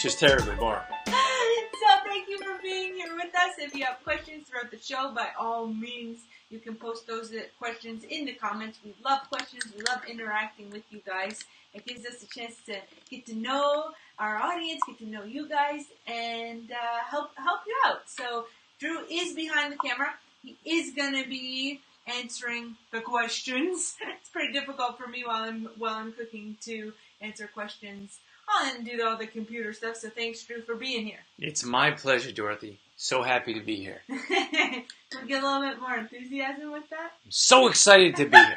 just terribly boring. So thank you for being here with us. If you have questions throughout the show, by all means, you can post those questions in the comments. We love questions. We love interacting with you guys. It gives us a chance to get to know our audience, get to know you guys, and help you out. So Drew is behind the camera. He is going to be answering the questions. It's pretty difficult for me while I'm cooking to answer questions and do all the computer stuff. So thanks, Drew, for being here. It's my pleasure, Dorothy. So happy to be here. Can we get a little bit more enthusiasm with that? I'm so excited to be here.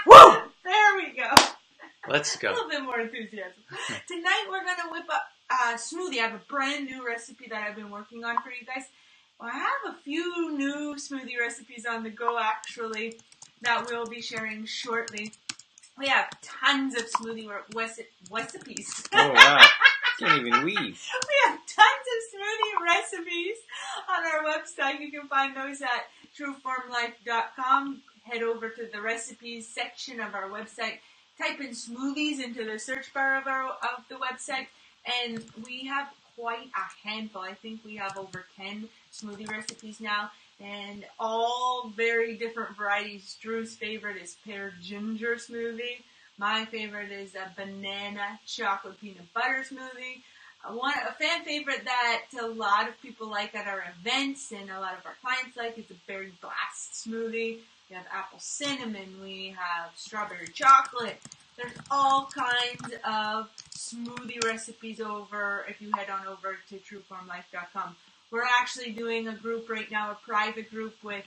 Woo! There we go. Let's go. A little bit more enthusiasm. Tonight we're going to whip up a smoothie. I have a brand new recipe that I've been working on for you guys. Well, I have a few new smoothie recipes on the go, actually, that we'll be sharing shortly. We have tons of smoothie recipes. Oh, wow. Can't even weave. We have tons of smoothie recipes on our website. You can find those at trueformlife.com. Head over to the recipes section of our website. Type in smoothies into the search bar of the website, and we have quite a handful. I think we have over 10 smoothie recipes now, and all very different varieties. Drew's favorite is pear ginger smoothie. My favorite is a banana chocolate peanut butter smoothie. A fan favorite that a lot of people like at our events and a lot of our clients like is a berry blast smoothie. We have apple cinnamon. We have strawberry chocolate. There's all kinds of smoothie recipes if you head on over to trueformlife.com. We're actually doing a group right now, a private group with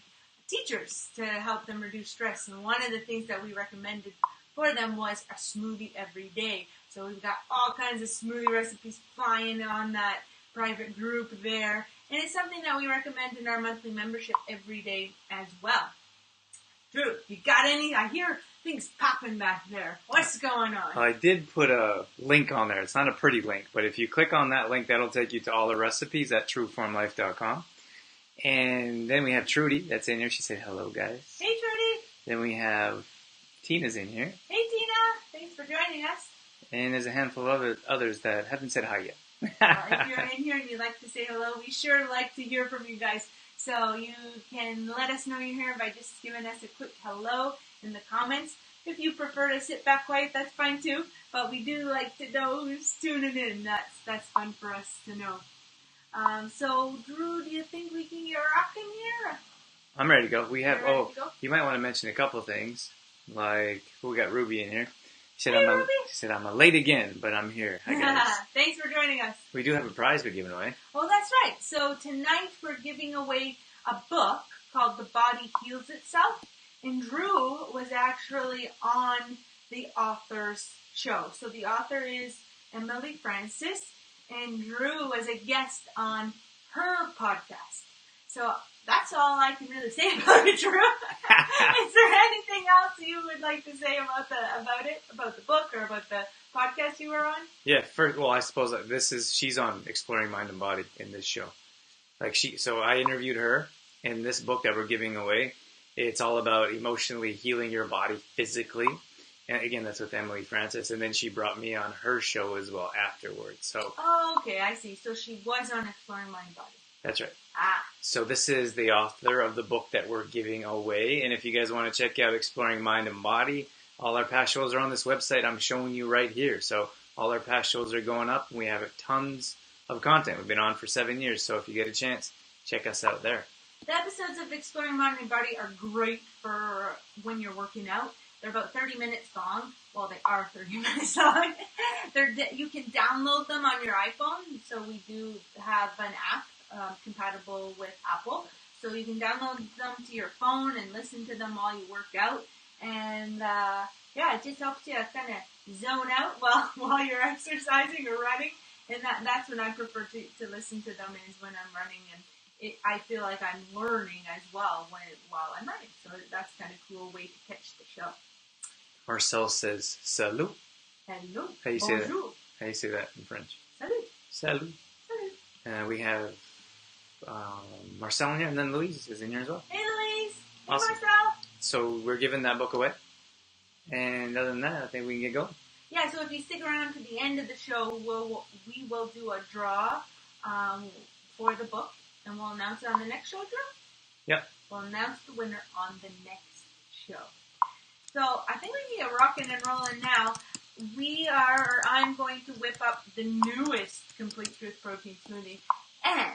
teachers to help them reduce stress. And one of the things that we recommended for them was a smoothie every day. So we've got all kinds of smoothie recipes flying on that private group there. And it's something that we recommend in our monthly membership every day as well. Drew, you got any? I hear things popping back there. What's going on? I did put a link on there. It's not a pretty link, but if you click on that link, that'll take you to all the recipes at trueformlife.com. And then we have Trudy that's in here. She said, hello, guys. Hey, Trudy. Then we have Tina's in here. Hey, Tina. Thanks for joining us. And there's a handful of others that haven't said hi yet. If you're in here and you'd like to say hello, we sure like to hear from you guys. So you can let us know you're here by just giving us a quick hello in the comments. If you prefer to sit back quiet, that's fine too. But we do like to know who's tuning in. That's fun for us to know. So, Drew, do you think we can get rocking here? I'm ready to go. We have, to go? You might want to mention a couple of things. Like, we got Ruby in here. She said, I'm late again, but I'm here. Hi, guys. Thanks for joining us. We do have a prize we're giving away. Well, that's right. So tonight we're giving away a book called The Body Heals Itself. And Drew was actually on the author's show. So the author is Emily Francis, and Drew was a guest on her podcast. So that's all I can really say about it, Drew. Is there anything else you would like to say about the book, or about the podcast you were on? Yeah, I suppose she's on Exploring Mind and Body in this show. So I interviewed her in this book that we're giving away. It's all about emotionally healing your body physically. And again, that's with Emily Francis. And then she brought me on her show as well afterwards. So. Oh, okay, I see. So she was on Exploring Mind and Body. That's right. Ah. So this is the author of the book that we're giving away. And if you guys want to check out Exploring Mind and Body, all our past shows are on this website I'm showing you right here. So all our past shows are going up. And we have tons of content. We've been on for 7 years. So if you get a chance, check us out there. The episodes of Exploring Mind and Body are great for when you're working out. They're about 30 minutes long. Well, they are 30 minutes long. You can download them on your iPhone. So we do have an app compatible with Apple. So you can download them to your phone and listen to them while you work out. And it just helps you kind of zone out while you're exercising or running. And that's when I prefer to listen to them, is when I'm running. And I feel like I'm learning as well while I'm running. So that's kind of a cool way to catch the show. Marcel says, salut. Hello. How do you say that? How do you say that in French? Salut. Salut. Salut. We have Marcel in here, and then Louise is in here as well. Hey, Louise. Awesome. Hey, Marcel. So we're giving that book away. And other than that, I think we can get going. yeah, so if you stick around to the end of the show, we will do a draw for the book, and we'll announce it on the next show, Drew? Yep. We'll announce the winner on the next show. So I think we can get rocking and rolling now. I'm going to whip up the newest Complete Truth Protein Smoothie, and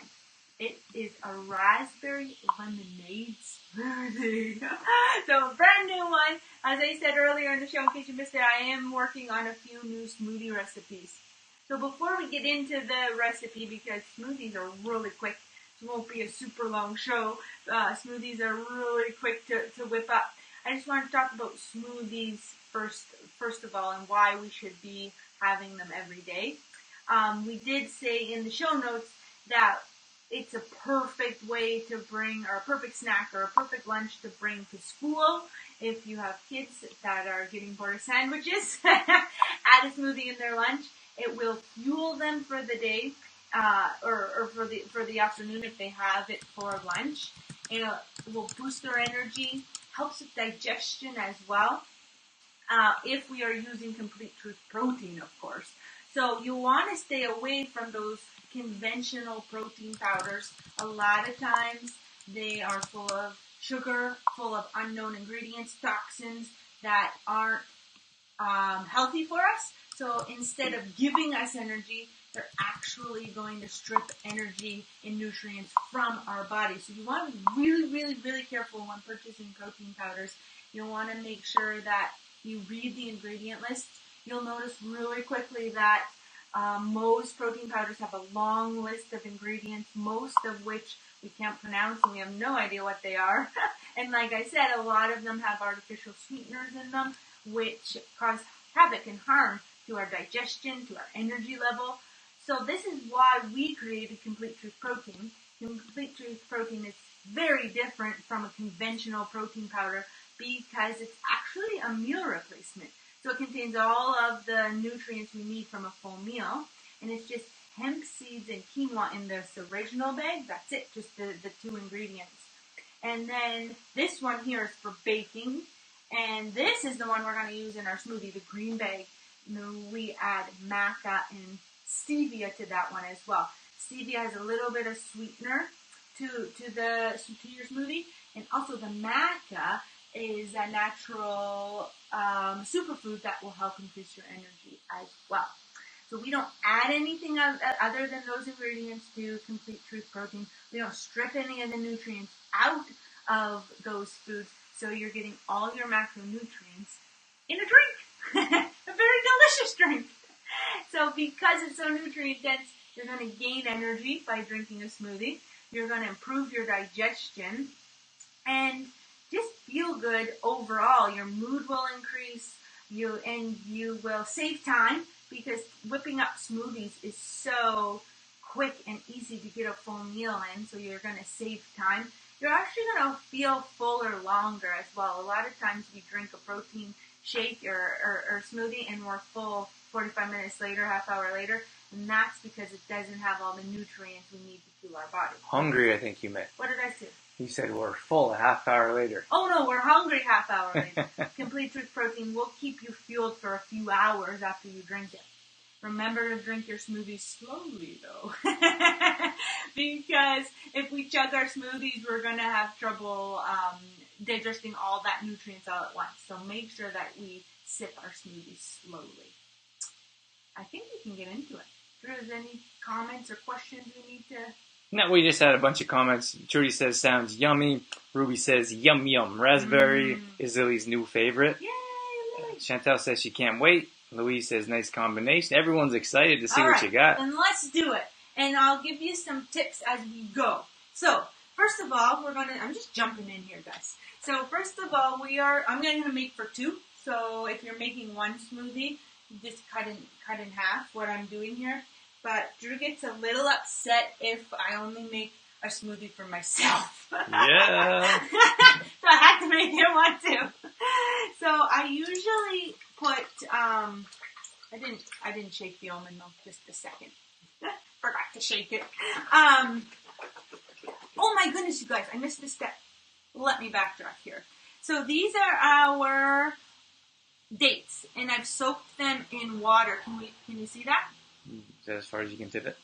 it is a Raspberry Lemonade Smoothie. So a brand new one. As I said earlier in the show, in case you missed it, I am working on a few new smoothie recipes. So before we get into the recipe, because smoothies are really quick, it won't be a super long show. Smoothies are really quick to whip up. I just want to talk about smoothies first of all, and why we should be having them every day. We did say in the show notes that it's a perfect way to bring, or a perfect snack, or a perfect lunch to bring to school. If you have kids that are getting bored of sandwiches, add a smoothie in their lunch. It will fuel them for the day, or for the afternoon if they have it for lunch. It will boost their energy, helps with digestion as well. If we are using Complete Truth protein, of course. So you want to stay away from those conventional protein powders. A lot of times they are full of sugar, full of unknown ingredients, toxins that aren't healthy for us. So instead of giving us energy, they're actually going to strip energy and nutrients from our body. So you want to be really, really, really careful when purchasing protein powders. You want to make sure that you read the ingredient list. You'll notice really quickly that most protein powders have a long list of ingredients, most of which we can't pronounce and we have no idea what they are. And like I said, a lot of them have artificial sweeteners in them, which cause havoc and harm to our digestion, to our energy level. So this is why we created Complete Truth Protein. Complete Truth Protein is very different from a conventional protein powder because it's actually a meal replacement. So it contains all of the nutrients we need from a full meal. And it's just hemp seeds and quinoa in this original bag. That's it, just the two ingredients. And then this one here is for baking. And this is the one we're going to use in our smoothie, the green bag. And we add maca and stevia to that one as well. Stevia has a little bit of sweetener to your smoothie. And also the maca is a natural superfood that will help increase your energy as well. So we don't add anything other than those ingredients to Complete Truth Protein. We don't strip any of the nutrients out of those foods. So you're getting all your macronutrients in a drink. A very delicious drink. So because it's so nutrient dense, you're going to gain energy by drinking a smoothie. You're going to improve your digestion and just feel good overall. Your mood will increase, you will save time because whipping up smoothies is so quick and easy to get a full meal in, so you're going to save time. You're actually going to feel fuller longer as well. A lot of times we drink a protein shake or smoothie and we're full 45 minutes later, half hour later, and that's because it doesn't have all the nutrients we need to fuel our body. Hungry, I think you meant. What did I say? You said we're full a half hour later. Oh no, we're hungry half hour later. Complete Truth Protein will keep you fueled for a few hours after you drink it. Remember to drink your smoothies slowly though. Because if we chug our smoothies, we're going to have trouble digesting all that nutrients all at once. So make sure that we sip our smoothies slowly. I think we can get into it. If there's any comments or questions we need to... No, we just had a bunch of comments. Trudy says, sounds yummy. Ruby says, yum yum. Raspberry is Lily's new favorite. Yay, Lily. Chantel says she can't wait. Louise says, nice combination. Everyone's excited to see what you got. Then let's do it. And I'll give you some tips as we go. So, first of all, I'm just jumping in here, guys. So, first of all, I'm going to make for two. So, if you're making one smoothie, just cut in half what I'm doing here. But Drew gets a little upset if I only make a smoothie for myself. Yeah. So I have to make him one too. So I usually put, I didn't shake the almond milk just a second. Forgot to shake it. Oh my goodness, you guys, I missed this step. Let me backtrack here. So these are our dates, and I've soaked them in water. Can you see that? Is that as far as you can tip it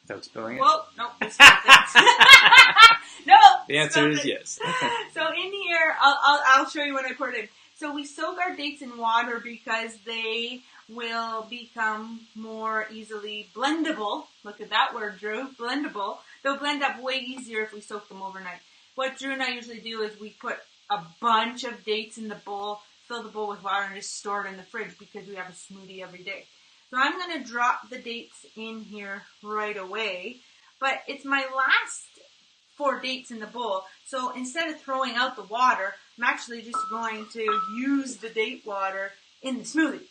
without spilling it? Well, no, no. The answer is yes. So in here, I'll show you when I pour it in. So we soak our dates in water because they will become more easily blendable. Look at that word, Drew. Blendable. They'll blend up way easier if we soak them overnight. What Drew and I usually do is we put a bunch of dates in the bowl, fill the bowl with water, and just store it in the fridge because we have a smoothie every day. So I'm going to drop the dates in here right away. But it's my last 4 dates in the bowl. So instead of throwing out the water, I'm actually just going to use the date water in the smoothie.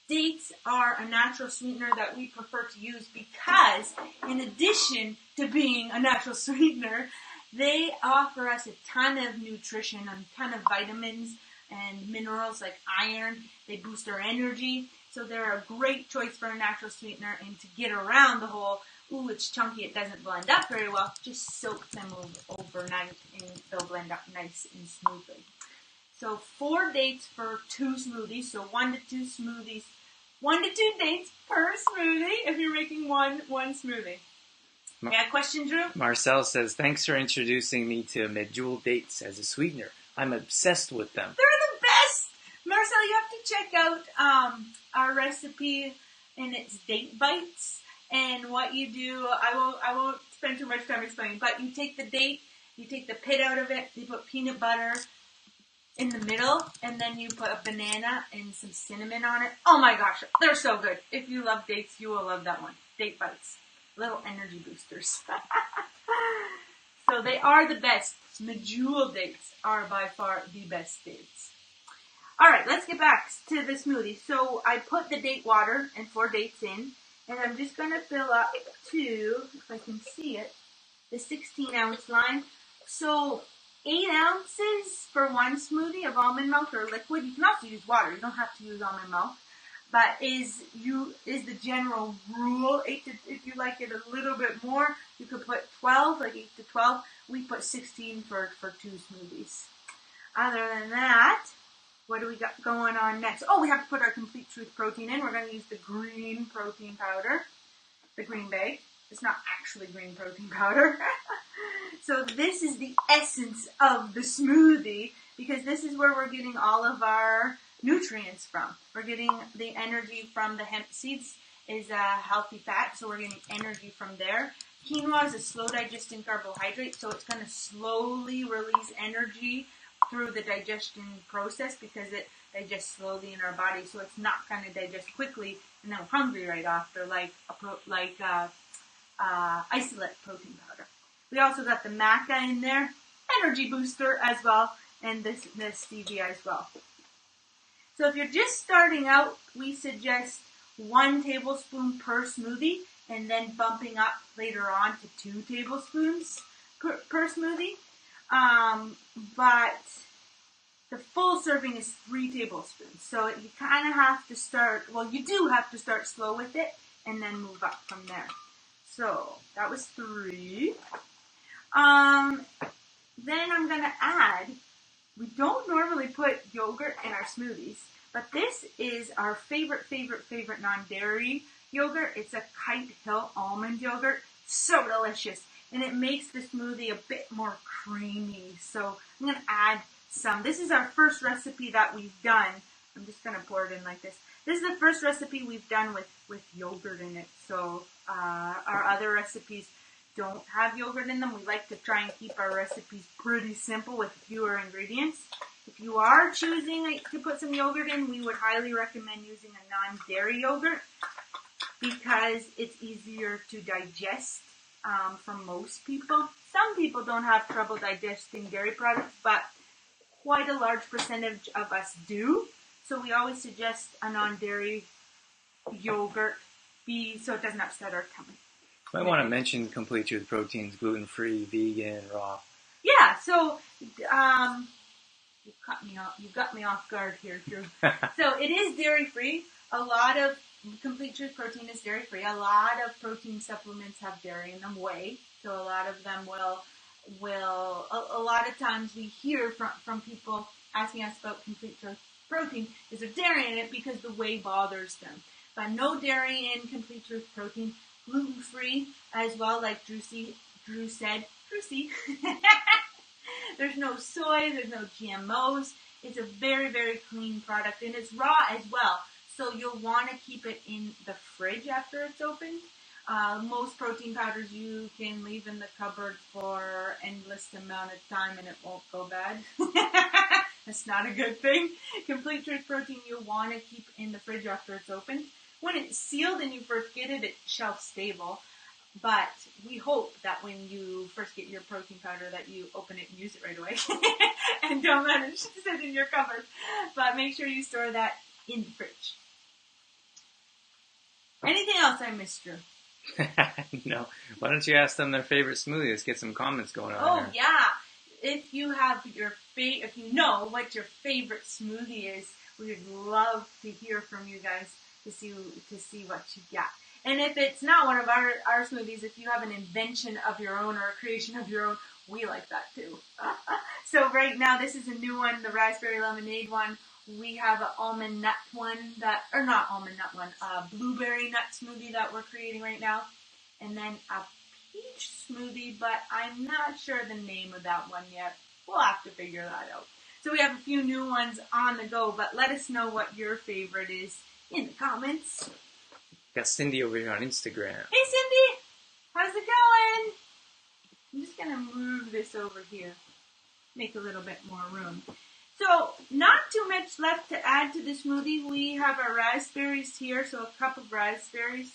Dates are a natural sweetener that we prefer to use because, in addition to being a natural sweetener, they offer us a ton of nutrition, a ton of vitamins and minerals like iron. They boost our energy. So they're a great choice for a natural sweetener. And to get around the whole, ooh, it's chunky, it doesn't blend up very well, just soak them overnight and they'll blend up nice and smoothly. So 4 dates for 2 smoothies. So 1 to 2 smoothies. 1 to 2 dates per smoothie if you're making one smoothie. Yeah, question, Drew? Marcel says, thanks for introducing me to medjool dates as a sweetener. I'm obsessed with them. They're the best! Marcel, you have to check out our recipe, and it's date bites. And what you do, I won't spend too much time explaining, but you take the date, you take the pit out of it, you put peanut butter in the middle, and then you put a banana and some cinnamon on it. Oh my gosh, they're so good. If you love dates, you will love that one. Date bites. Little energy boosters. So they are the best. Medjool dates are by far the best dates. Alright, let's get back to the smoothie. So I put the date water and 4 dates in, and I'm just going to fill up to, if I can see it, the 16-ounce line. So 8 ounces for 1 smoothie of almond milk or liquid. You can also use water. You don't have to use almond milk. But is the general rule. If you like it a little bit more, you could put 12, like 8 to 12. We put 16 for 2 smoothies. Other than that, what do we got going on next? Oh, we have to put our Complete Truth protein in. We're going to use the green protein powder, the green bag. It's not actually green protein powder. So this is the essence of the smoothie because this is where we're getting all of our nutrients from. We're getting the energy from the hemp seeds is a healthy fat, so we're getting energy from there. Quinoa is a slow digesting carbohydrate, so it's going to slowly release energy through the digestion process because it digests slowly in our body, so it's not going to digest quickly and then we're hungry right after, like isolate protein powder. We also got the maca in there, energy booster as well, and this stevia as well. So if you're just starting out, we suggest 1 tablespoon per smoothie, and then bumping up later on to 2 tablespoons per smoothie. But the full serving is 3 tablespoons. So you kind of have to start, well, you do have to start slow with it, and then move up from there. So that was 3. Then I'm going to add, we don't normally put yogurt in our smoothies, but this is our favorite non-dairy yogurt. It's a Kite Hill almond yogurt. So delicious. And it makes the smoothie a bit more creamy. So I'm going to add some. This is our first recipe that we've done. I'm just going to pour it in like this. This is the first recipe we've done with yogurt in it. So our other recipes don't have yogurt in them. We like to try and keep our recipes pretty simple with fewer ingredients. If you are choosing to put some yogurt in, we would highly recommend using a non-dairy yogurt because it's easier to digest for most people. Some people don't have trouble digesting dairy products, but quite a large percentage of us do. So we always suggest a non-dairy yogurt so it doesn't upset our tummy. I want to mention Complete Truth proteins, gluten-free, vegan, raw. Yeah, so you got me off guard here, Drew. So it is dairy-free. A lot of Complete Truth protein is dairy-free. A lot of protein supplements have dairy in them, whey. So a lot of them will a lot of times we hear from people asking us about Complete Truth protein is there dairy in it because the whey bothers them. But no dairy in Complete Truth Protein. Gluten-free as well, like Drew said. There's no soy, there's no GMOs. It's a very, very clean product, and it's raw as well. So you'll want to keep it in the fridge after it's opened. Most protein powders you can leave in the cupboard for endless amount of time and it won't go bad. That's not a good thing. Complete Truth Protein you'll want to keep in the fridge after it's opened. When it's sealed and you first get it, it's shelf stable. But we hope that when you first get your protein powder that you open it and use it right away. And don't let it sit in your cupboard. But make sure you store that in the fridge. Anything else I missed, Drew? No. Why don't you ask them their favorite smoothie? Let's get some comments going on. Oh, yeah. If you have if you know what your favorite smoothie is, we would love to hear from you guys to see what you got. And if it's not one of our smoothies, if you have an invention of your own or a creation of your own, we like that too. So right now, this is a new one, the Raspberry Lemonade one. We have an almond nut one blueberry nut smoothie that we're creating right now. And then a peach smoothie, but I'm not sure the name of that one yet. We'll have to figure that out. So we have a few new ones on the go, but let us know what your favorite is in the comments. Got Cindy over here on Instagram. Hey Cindy! How's it going? I'm just going to move this over here. Make a little bit more room. So, not too much left to add to the smoothie. We have our raspberries here, so a cup of raspberries.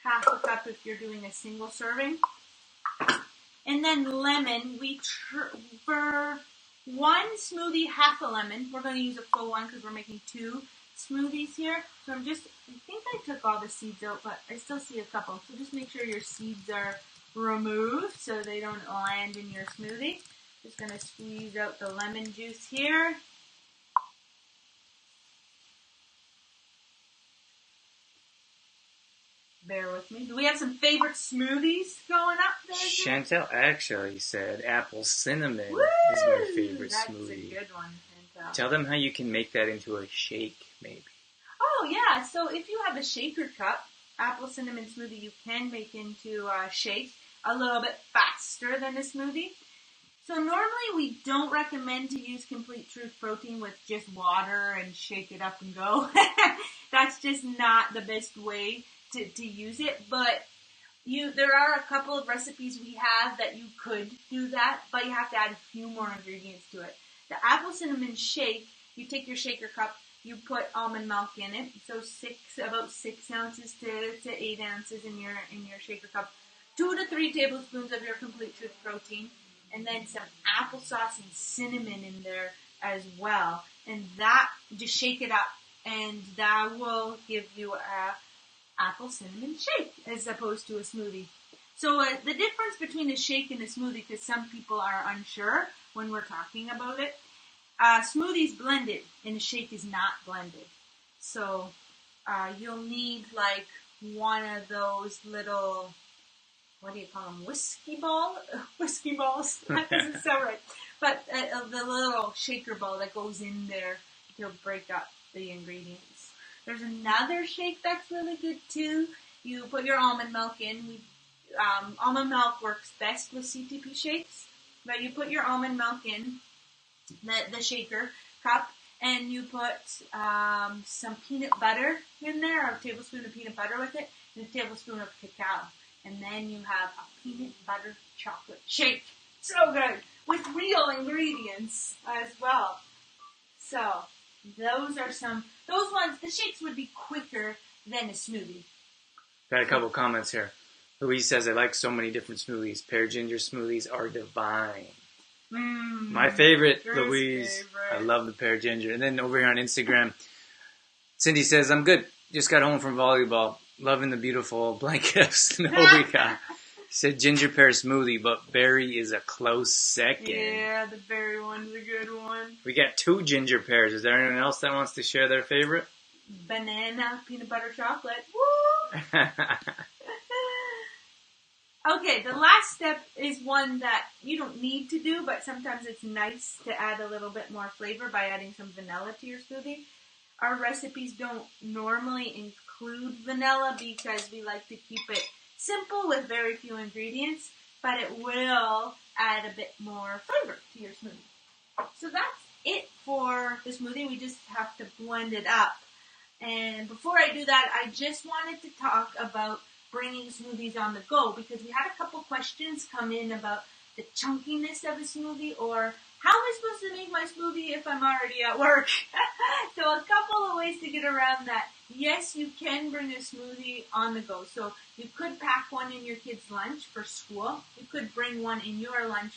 Half a cup if you're doing a single serving. And then lemon. For one smoothie, half a lemon. We're going to use a full one because we're making 2 smoothies here. So I think I took all the seeds out, but I still see a couple. So just make sure your seeds are removed so they don't land in your smoothie. Just going to squeeze out the lemon juice here. Bear with me. Do we have some favorite smoothies going up there? Chantel actually said apple cinnamon is my favorite smoothie. That's a good one, Chantel. Tell them how you can make that into a shake, maybe. Oh, yeah. So if you have a shaker cup, apple cinnamon smoothie you can make into a shake a little bit faster than a smoothie. So normally we don't recommend to use Complete Truth Protein with just water and shake it up and go. That's just not the best way to use it. But there are a couple of recipes we have that you could do that, but you have to add a few more ingredients to it. The apple cinnamon shake, you take your shaker cup, you put almond milk in it, so about 6 ounces to 8 ounces in your shaker cup. 2 to 3 tablespoons of your Complete Truth Protein. And then some applesauce and cinnamon in there as well. And that, just shake it up. And that will give you a apple cinnamon shake as opposed to a smoothie. So the difference between a shake and a smoothie, because some people are unsure when we're talking about it, smoothie is blended and a shake is not blended. So you'll need like one of those little... what do you call them? Whiskey balls? That doesn't sound right. But the little shaker ball that goes in there to break up the ingredients. There's another shake that's really good too. You put your almond milk in. Almond milk works best with CTP shakes. But you put your almond milk in the shaker cup, and you put some peanut butter in there, or a tablespoon of peanut butter with it, and a tablespoon of cacao. And then you have a peanut butter chocolate shake. So good. With real ingredients as well. So, those ones, the shakes would be quicker than a smoothie. Got a couple comments here. Louise says, I like so many different smoothies. Pear ginger smoothies are divine. My favorite, Louise. I love the pear ginger. And then over here on Instagram, Cindy says, I'm good. Just got home from volleyball. Loving the beautiful blanket of snow we got. She said ginger pear smoothie, but berry is a close second. Yeah, the berry one's a good one. We got 2 ginger pears. Is there anyone else that wants to share their favorite? Banana peanut butter chocolate. Woo! Okay, the last step is one that you don't need to do, but sometimes it's nice to add a little bit more flavor by adding some vanilla to your smoothie. Our recipes don't normally include vanilla because we like to keep it simple with very few ingredients, but it will add a bit more flavor to your smoothie. So that's it for the smoothie. We just have to blend it up. And before I do that, I just wanted to talk about bringing smoothies on the go because we had a couple questions come in about the chunkiness of a smoothie or how am I supposed to make my smoothie if I'm already at work? So a couple of ways to get around that. Yes, you can bring a smoothie on the go. So you could pack one in your kid's lunch for school. You could bring one in your lunch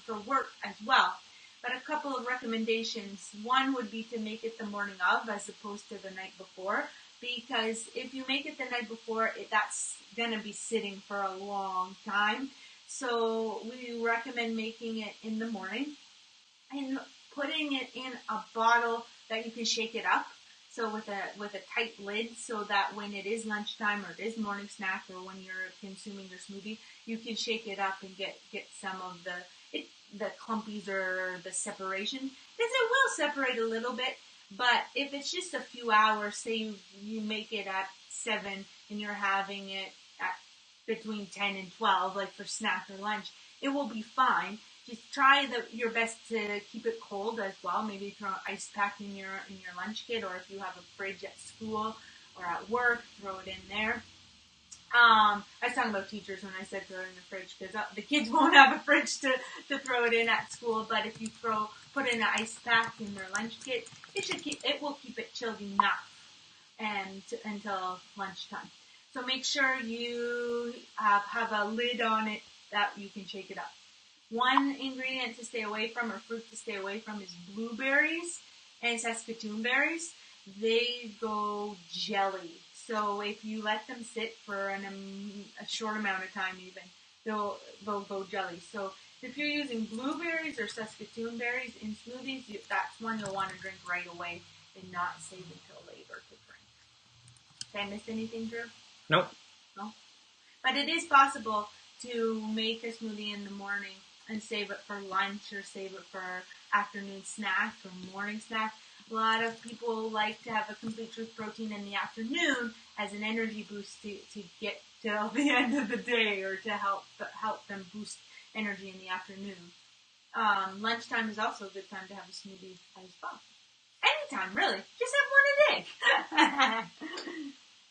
for work as well. But a couple of recommendations. One would be to make it the morning of as opposed to the night before. Because if you make it the night before, that's going to be sitting for a long time. So we recommend making it in the morning and putting it in a bottle that you can shake it up. So with a tight lid so that when it is lunchtime or it is morning snack or when you're consuming your smoothie, you can shake it up and get some of the clumpies or the separation. Because it will separate a little bit. But if it's just a few hours, say you make it at 7 and you're having it at between 10 and 12, like for snack or lunch, it will be fine. Just try your best to keep it cold as well. Maybe throw ice pack in your lunch kit, or if you have a fridge at school or at work, throw it in there. I was talking about teachers when I said throw it in the fridge because the kids won't have a fridge to throw it in at school. But if you put in an ice pack in their lunch kit, it will keep it chilled enough until lunchtime. So make sure you have a lid on it that you can shake it up. One ingredient to stay away from or fruit to stay away from is blueberries and Saskatoon berries. They go jelly. So if you let them sit for a short amount of time even, they'll go jelly. So if you're using blueberries or Saskatoon berries in smoothies, that's one you'll want to drink right away and not save until later to drink. Did I miss anything, Drew? Nope. No? But it is possible to make a smoothie in the morning and save it for lunch or save it for afternoon snack or morning snack. A lot of people like to have a complete truth protein in the afternoon as an energy boost to get till the end of the day or to help them boost energy in the afternoon. Lunchtime is also a good time to have a smoothie as well. Anytime, really. Just have one a day.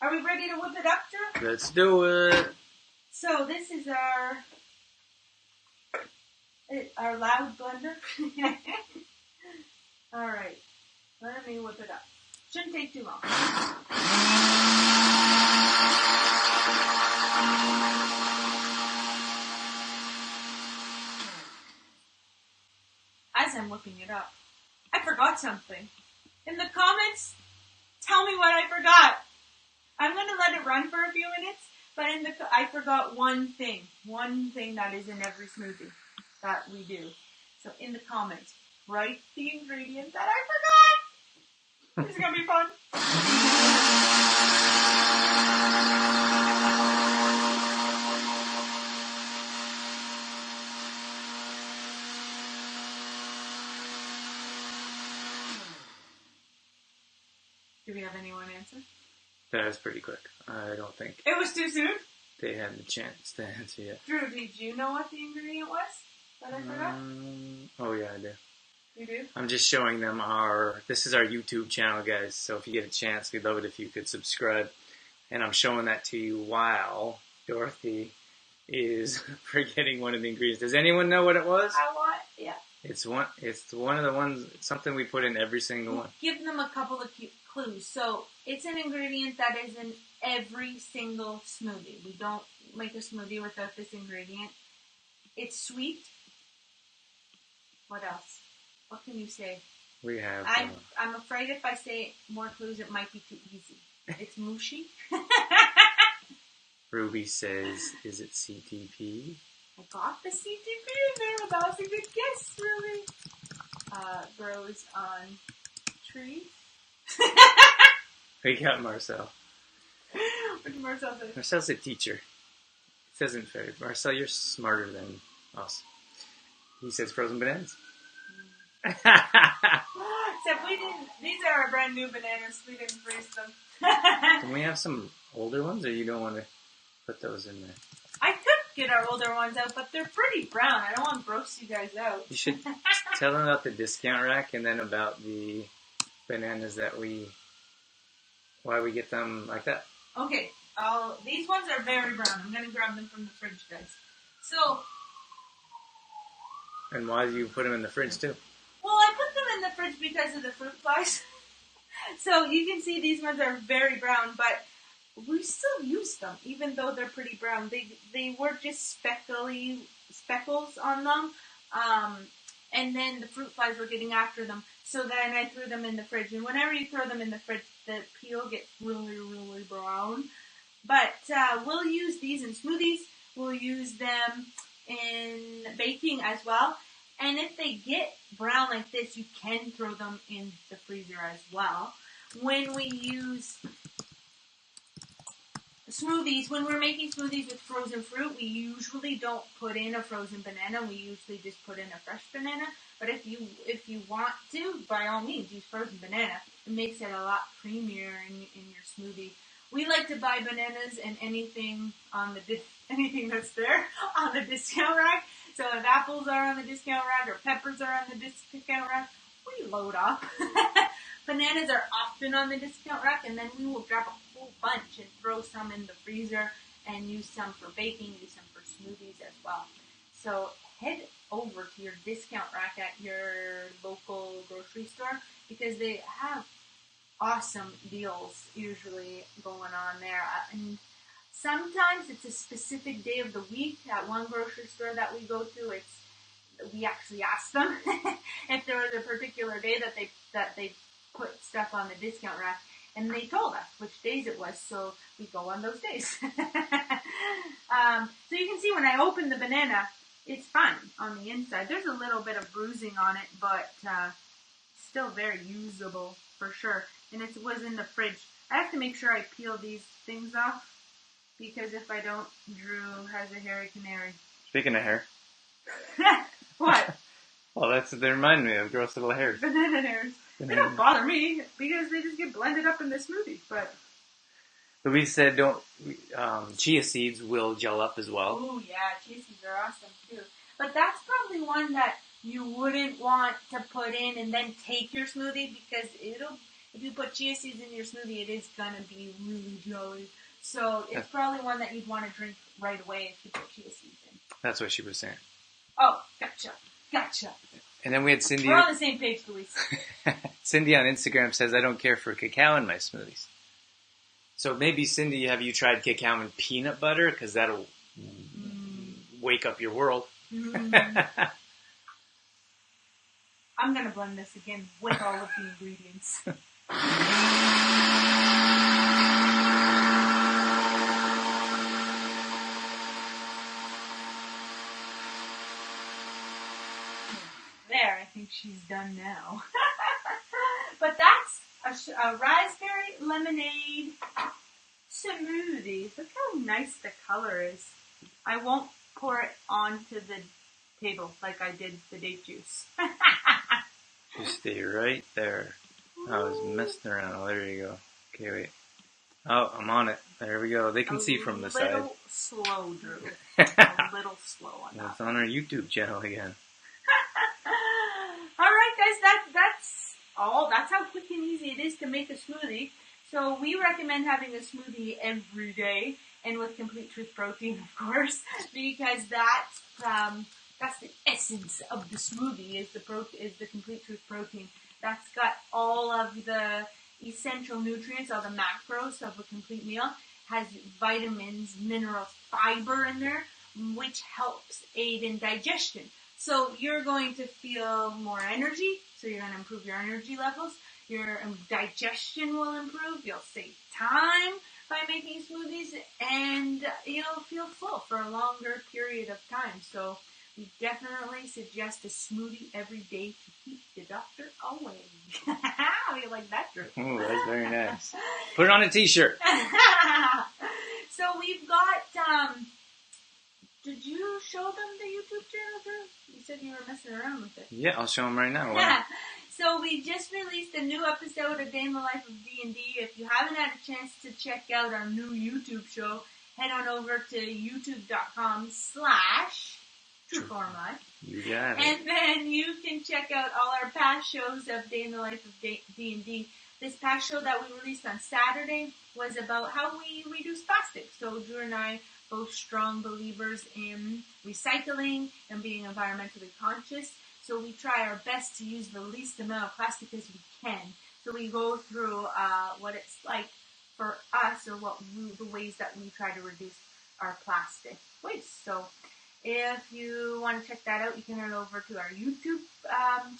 Are we ready to whip it up, Drew? Let's do it. So this is our loud blender. All right. Let me whip it up. Shouldn't take too long. As I'm whipping it up, I forgot something. In the comments, tell me what I forgot. I'm going to let it run for a few minutes, but I forgot one thing that is in every smoothie that we do. So in the comments, write the ingredient that I forgot. This is going to be fun. Do we have anyone answer? That was pretty quick. I don't think It was too soon? they had the chance to answer yet. Drew, did you know what the ingredient was that I forgot? Oh yeah, I do. You do? I'm just showing them this is our YouTube channel, guys. So if you get a chance, we'd love it if you could subscribe. And I'm showing that to you while Dorothy is forgetting one of the ingredients. Does anyone know what it was? Yeah. It's one of the ones, something we put in every single one. Give them a couple of clues. So it's an ingredient that is in every single smoothie. We don't make a smoothie without this ingredient. It's sweet. What else? What can you say? We have... I'm afraid if I say more clues, it might be too easy. It's mushy. Ruby says, is it CTP? I got the CTP in there. That was a good guess, Ruby. Grows on trees. We got Marcel. What did Marcel say? Marcel's a teacher. doesn't very. Marcel, you're smarter than us. He says frozen bananas. Except we didn't. These are our brand new bananas. We didn't freeze them. Can we have some older ones, or you don't want to put those in there? I could get our older ones out, but they're pretty brown. I don't want to gross you guys out. You should tell them about the discount rack and then about the bananas why we get them like that. Okay, these ones are very brown. I'm going to grab them from the fridge, guys. So... And why do you put them in the fridge, too? Well, I put them in the fridge because of the fruit flies. So you can see these ones are very brown, but we still use them, even though they're pretty brown. They were just speckles on them, and then the fruit flies were getting after them. So then I threw them in the fridge. And whenever you throw them in the fridge, the peel gets really, really brown. But we'll use these in smoothies. We'll use them in baking as well. And if they get brown like this, you can throw them in the freezer as well. When we use smoothies, when we're making smoothies with frozen fruit, we usually don't put in a frozen banana. We usually just put in a fresh banana. But if you want to, by all means, use frozen banana. It makes it a lot creamier in your smoothie. We like to buy bananas and anything that's there on the discount rack. So if apples are on the discount rack or peppers are on the discount rack, we load up. Bananas are often on the discount rack, and then we will grab a whole bunch and throw some in the freezer and use some for baking, use some for smoothies as well. So head over to your discount rack at your local grocery store because they have awesome deals usually going on there. And sometimes it's a specific day of the week. At one grocery store that we go to, we actually ask them if there was a particular day that they put stuff on the discount rack, and they told us which days it was, so we go on those days. So you can see when I open the banana, it's fine on the inside. There's a little bit of bruising on it, but still very usable for sure. And it was in the fridge. I have to make sure I peel these things off, because if I don't, Drew has a hairy canary. Speaking of hair. What? Well, they remind me of gross little hairs. Banana hairs. They don't bother me, because they just get blended up in the smoothie, but we said chia seeds will gel up as well. Oh yeah, chia seeds are awesome too. But that's probably one that you wouldn't want to put in and then take your smoothie, because if you put chia seeds in your smoothie, it is gonna be really jelly. So it's probably one that you'd want to drink right away if you put chia seeds in. That's what she was saying. Oh, gotcha. And then we had Cindy. We're on the same page, Louise. Cindy on Instagram says, I don't care for cacao in my smoothies. So maybe, Cindy, have you tried cacao and peanut butter? Because that'll wake up your world. I'm going to blend this again with all of the ingredients. There, I think she's done now. But that's a raspberry lemonade smoothie. Look how nice the color is. I won't pour it onto the table like I did the date juice. Just stay right there. I was messing around. Oh, there you go. Okay, wait. Oh, I'm on it. There we go. They can see from the side. A little slow, Drew. A little slow on that. It's on our YouTube channel again. Alright guys, that's all. That's how quick and easy it is to make a smoothie. So we recommend having a smoothie every day, and with complete truth protein, of course, because that's the essence of the smoothie is the complete truth protein. That's got all of the essential nutrients, all the macros of a complete meal. Has vitamins, minerals, fiber in there, which helps aid in digestion. So you're going to feel more energy, so you're going to improve your energy levels. Your digestion will improve. You'll save time by making smoothies, and you'll feel full for a longer period of time. So we definitely suggest a smoothie every day to keep the doctor away. How do you like that, Drew? Oh, that's very nice. Put it on a t-shirt. So we've got did you show them the YouTube channel, Drew? You said you were messing around with it. Yeah, I'll show them right now. Yeah. So we just released a new episode of Day in the Life of D&D. If you haven't had a chance to check out our new YouTube show, head on over to youtube.com/ TrueFormLife. You got it. And then you can check out all our past shows of Day in the Life of D&D. This past show that we released on Saturday was about how we reduce plastic. So Drew and I, both strong believers in recycling and being environmentally conscious. So we try our best to use the least amount of plastic as we can. So we go through what it's like for us, or the ways that we try to reduce our plastic waste. So if you want to check that out, you can head over to our YouTube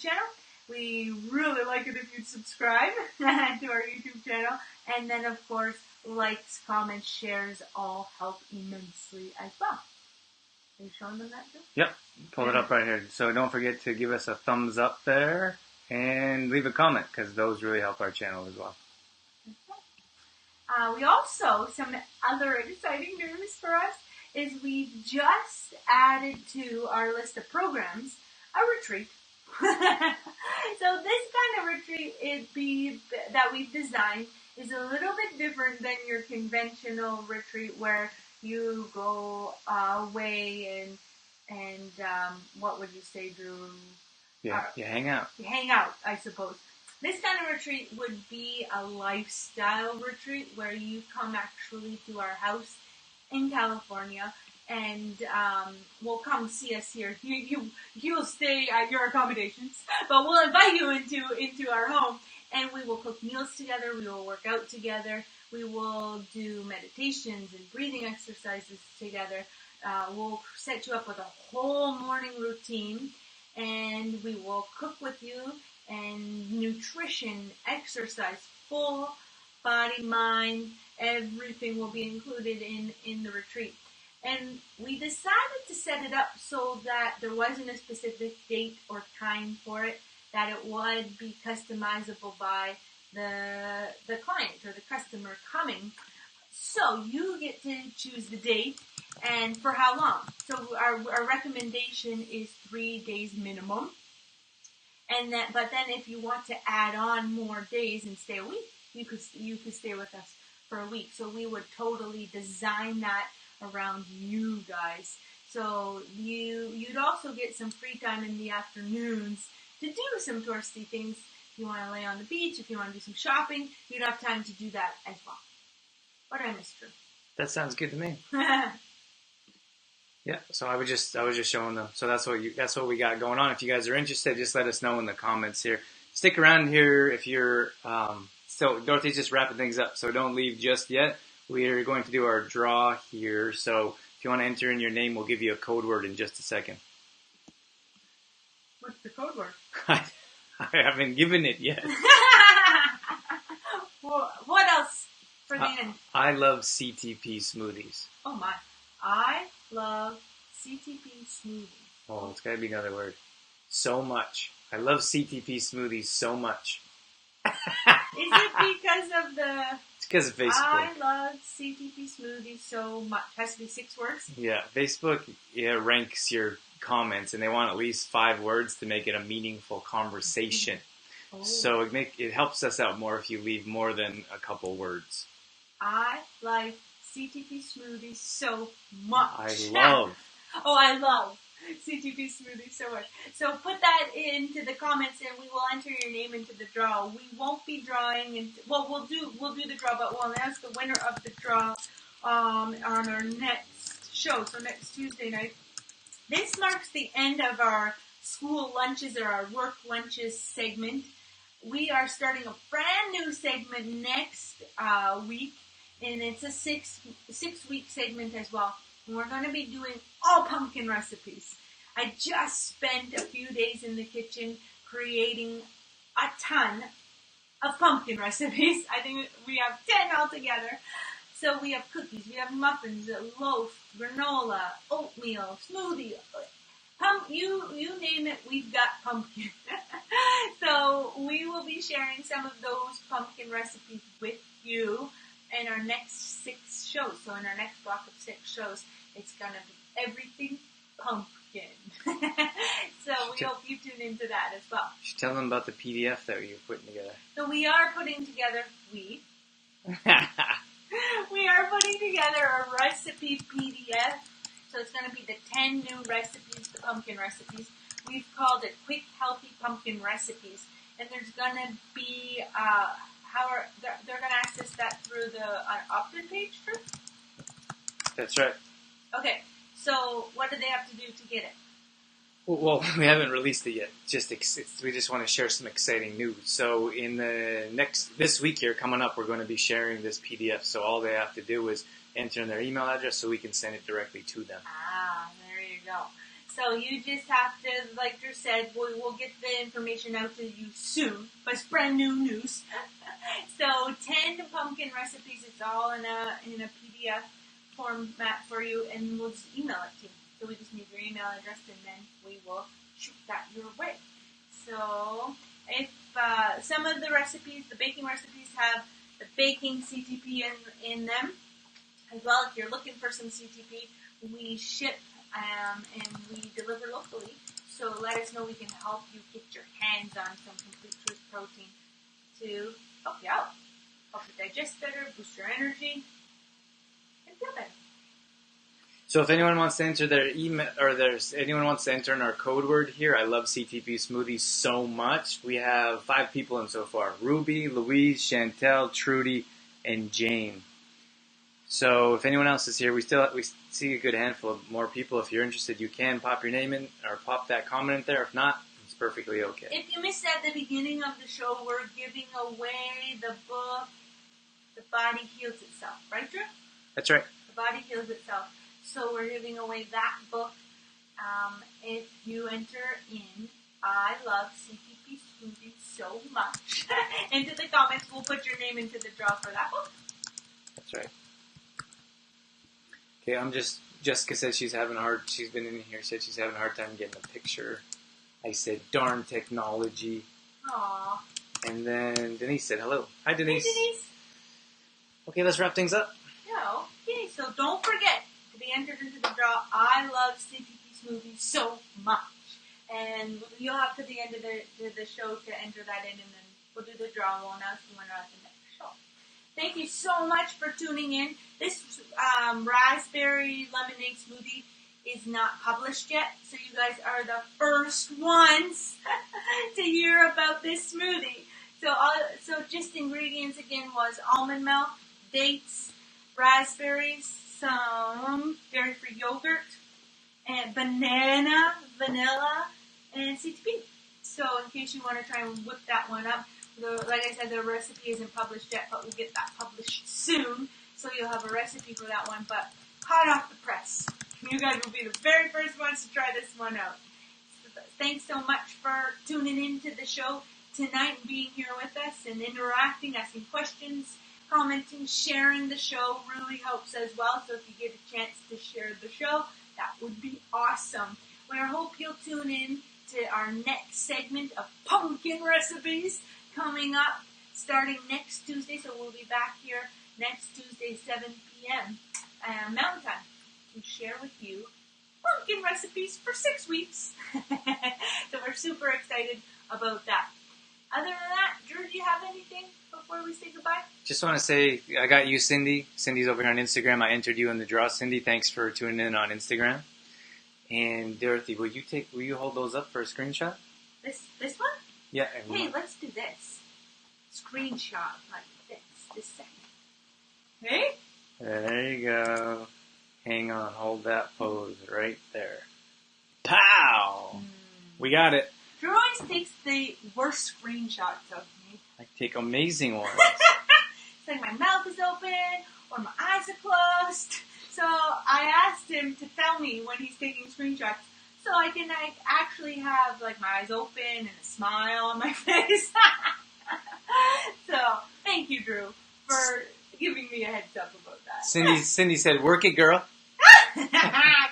channel. We really like it if you'd subscribe to our YouTube channel. And then, of course, likes, comments, shares all help immensely as well. Are you showing them that too? Yep. Pull it up right here. So don't forget to give us a thumbs up there and leave a comment, because those really help our channel as well. We also, some other exciting news for us is we've just added to our list of programs a retreat. So this kind of retreat that we've designed is a little bit different than your conventional retreat where you go away and what would you say, Drew? Yeah, you hang out. You hang out, I suppose. This kind of retreat would be a lifestyle retreat where you come actually to our house in California and will come see us here. You'll stay at your accommodations, but we'll invite you into our home, and we will cook meals together. We will work out together. We will do meditations and breathing exercises together. We'll set you up with a whole morning routine, and we will cook with you, and nutrition, exercise, full body, mind, everything will be included in the retreat. And we decided to set it up so that there wasn't a specific date or time for it, that it would be customizable by the client or the customer coming. So you get to choose the date and for how long. So our recommendation is 3 days minimum. But then if you want to add on more days and stay a week, you could stay with us for a week. So we would totally design that around you guys. So you'd also get some free time in the afternoons to do some touristy things. If you want to lay on the beach, if you want to do some shopping, you'd have time to do that as well. What did I miss, Drew? That sounds good to me. Yeah, so I was just showing them. So that's what we got going on. If you guys are interested, just let us know in the comments here. Stick around here if you're. So Dorothy's just wrapping things up, so don't leave just yet. We are going to do our draw here. So if you want to enter in your name, we'll give you a code word in just a second. What's the code word? I haven't given it yet. Well, what else for the end? I love CTP smoothies. Oh my. I love CTP smoothies. Oh, it's got to be another word. So much. I love CTP smoothies so much. Is it because of the... It's because of Facebook. I love CTP smoothies so much. Has to be 6 words? Yeah, Facebook ranks your comments, and they want at least 5 words to make it a meaningful conversation. Oh. So it helps us out more if you leave more than a couple words. I like CTP smoothies so much. I love CTP smoothies so much. So put that into the comments, and we will enter your name into the draw. We won't be drawing, we'll do the draw, but we'll announce the winner of the draw on our next show. So next Tuesday night. This marks the end of our school lunches or our work lunches segment. We are starting a brand new segment next week. And it's a 6-week segment as well. And we're going to be doing all pumpkin recipes. I just spent a few days in the kitchen creating a ton of pumpkin recipes. I think we have 10 altogether. So we have cookies, we have muffins, loaf, granola, oatmeal, smoothie. You name it, we've got pumpkin. So we will be sharing some of those pumpkin recipes with you in our next 6 shows. So in our next block of 6 shows, it's going to be everything pumpkin. So we hope you tune into that as well. You should tell them about the PDF that you're putting together. So we are putting together, we are putting together a recipe PDF. So it's going to be the 10 new recipes, the pumpkin recipes. We've called it Quick Healthy Pumpkin Recipes. And there's going to be, they're going to access that through the opt-in page, Drew? That's right. Okay, so what do they have to do to get it? Well, we haven't released it yet. We just want to share some exciting news. So in this week here coming up, we're going to be sharing this PDF. So all they have to do is enter in their email address so we can send it directly to them. Ah, there you go. So you just have to, like Drew said, we'll get the information out to you soon. But it's brand new news. So 10 pumpkin recipes. It's all in a PDF format for you, and we'll just email it to you. So we just need your email address, and then we will shoot that your way. So if some of the recipes, the baking recipes, have the baking CTP in them as well. If you're looking for some CTP, we ship and we deliver locally. So let us know. We can help you get your hands on some Complete Truth protein to help you out, help you digest better, boost your energy, and feel better. So if anyone wants to enter their email, or anyone wants to enter in our code word here, I love CTP smoothies so much. We have 5 people in so far: Ruby, Louise, Chantel, Trudy, and Jane. So if anyone else is here, we see a good handful of more people. If you're interested, you can pop your name in or pop that comment in there. If not, it's perfectly okay. If you missed at the beginning of the show, we're giving away the book, The Body Heals Itself. Right, Drew? That's right. The Body Heals Itself. So we're giving away that book. If you enter in I love CTP smoothies so much into the comments, we'll put your name into the draw for that book. That's right. Okay, Jessica said she's been in here, said she's having a hard time getting a picture. I said, darn technology. Aww. And then Denise said, hello. Hi, Denise. Hey, Denise. Okay, let's wrap things up. Yeah, okay, so don't forget to be entered into the draw. I love CTP smoothies so much. And you'll have to the end of the show to enter that in, and then we'll do the draw. We'll announce the winner at the next show. Thank you so much for tuning in. This Raspberry Lemonade Smoothie is not published yet, so you guys are the first ones to hear about this smoothie. So just ingredients again was almond milk, dates, raspberries, some dairy-free yogurt, and banana, vanilla, and CTP. So in case you want to try and whip that one up, like I said, the recipe isn't published yet, but we'll get that published soon. So you'll have a recipe for that one, but hot off the press. You guys will be the very first ones to try this one out. So thanks so much for tuning in to the show tonight and being here with us and interacting, asking questions, commenting, sharing the show really helps as well. So if you get a chance to share the show, that would be awesome. We hope you'll tune in to our next segment of pumpkin recipes coming up starting next Tuesday. So we'll be back here next Tuesday, 7 p.m. Mountain Time to share with you pumpkin recipes for 6 weeks. So we're super excited about that. Other than that, Drew, do you have anything before we say goodbye? Just want to say, I got you, Cindy. Cindy's over here on Instagram. I entered you in the draw. Cindy, thanks for tuning in on Instagram. And Dorothy, will you hold those up for a screenshot? This one? Yeah. Hey, let's do this. Screenshot like this second. Hey? There you go. Hang on, hold that pose right there. Pow! We got it. Drew always takes the worst screenshots of me. I take amazing ones. It's like my mouth is open or my eyes are closed. So I asked him to tell me when he's taking screenshots so I can actually have like my eyes open and a smile on my face. So thank you, Drew, for giving me a heads up about that. Cindy said, work it, girl.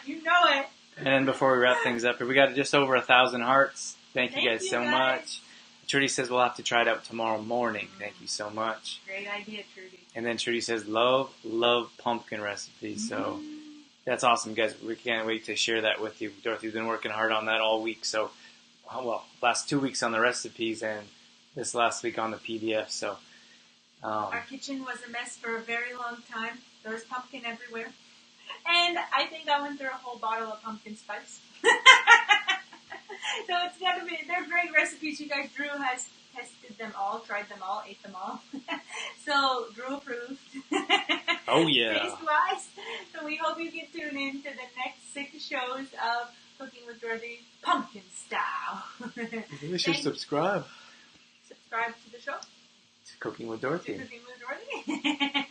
You know it. And then before we wrap things up, we got just over 1,000 hearts. Thank you guys so much. Trudy says we'll have to try it out tomorrow morning. Thank you so much. Great idea, Trudy. And then Trudy says, love pumpkin recipes. So That's awesome, guys. We can't wait to share that with you. Dorothy's been working hard on that all week. So, well, last 2 weeks on the recipes and this last week on the PDF. So, our kitchen was a mess for a very long time. There was pumpkin everywhere. And I think I went through a whole bottle of pumpkin spice. So it's got to be, they're great recipes, you guys. Drew has tested them all, tried them all, ate them all. So Drew approved. Oh yeah. Taste-wise. So we hope you can tune in to the next 6 shows of Cooking with Dorothy, pumpkin style. You should subscribe. Subscribe to the show. To Cooking with Dorothy. To Cooking with Dorothy.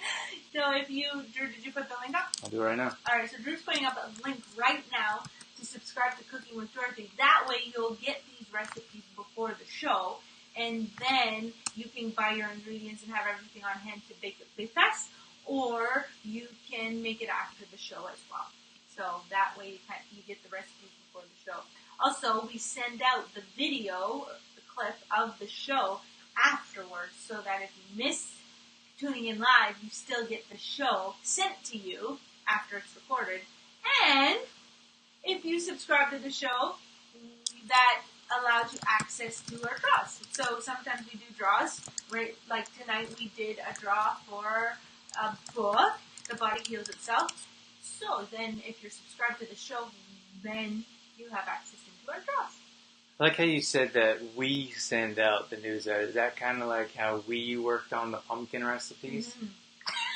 So if you, Drew, did you put the link up? I'll do it right now. Alright, so Drew's putting up a link right now to subscribe to Cooking with Dorothy. That way you'll get these recipes before the show, and then you can buy your ingredients and have everything on hand to bake it with us, or you can make it after the show as well. So that way you get the recipes before the show. Also, we send out the video, the clip of the show afterwards, so that if you miss tuning in live, you still get the show sent to you after it's recorded. And if you subscribe to the show, that allows you access to our draws. So sometimes we do draws. Right, like tonight we did a draw for a book, The Body Heals Itself. So then if you're subscribed to the show, then you have access into our draws. I like how you said that we send out the news. Is that kind of like how we worked on the pumpkin recipes? Drew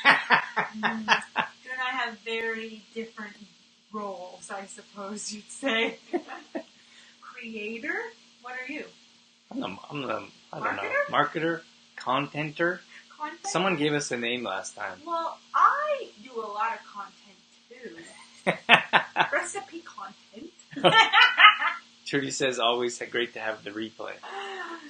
and I have very different roles, I suppose you'd say. Creator? What are you? I don't know, marketer, contenter. Content? Someone gave us a name last time. Well, I do a lot of content too. Recipe content. Trudy says always great to have the replay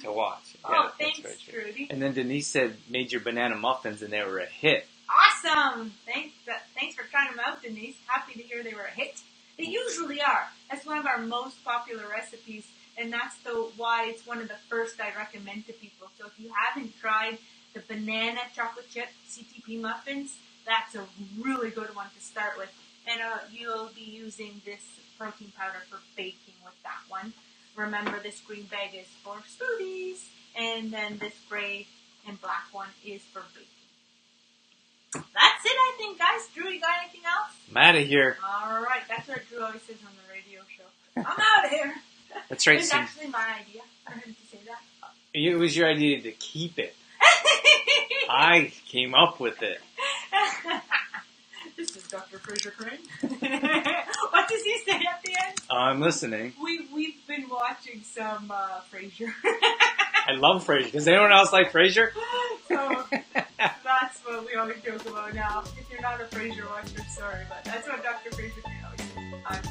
to watch. Yeah, Oh, thanks, Trudy. And then Denise said made your banana muffins and they were a hit. Awesome! Thanks for trying them out, Denise. Happy to hear they were a hit. They usually are. That's one of our most popular recipes, and that's why it's one of the first I recommend to people. So if you haven't tried the banana chocolate chip CTP muffins, that's a really good one to start with. And you'll be using this protein powder for baking with that one. Remember, this green bag is for smoothies, and then this gray and black one is for baking. That's it, I think, guys. Drew, you got anything else? I'm out of here. All right, that's what Drew always says on the radio show. I'm out of here. That's right. It's actually my idea for him to say that. It was your idea to keep it. I came up with it. This is Dr. Fraser Crane. What does he say at the end? I'm listening. We've been watching some Frasier. I love Frasier. Does anyone else like Frasier? So that's what we always joke about now. If you're not a Frasier watcher, sorry, but that's what Dr. Fraser Crane always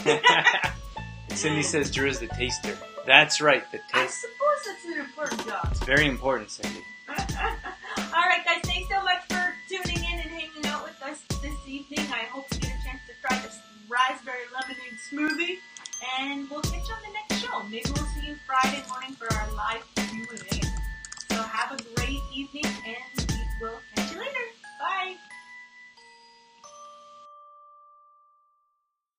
says. Cindy says Drew is the taster. That's right, the I taste. suppose that's an important job. It's very important, Cindy. Alright guys, thanks so much for tuning in and hanging out with us this evening. I hope you get a chance to try this Raspberry Lemonade Smoothie. And we'll catch you on the next show. Maybe we'll see you Friday morning for our live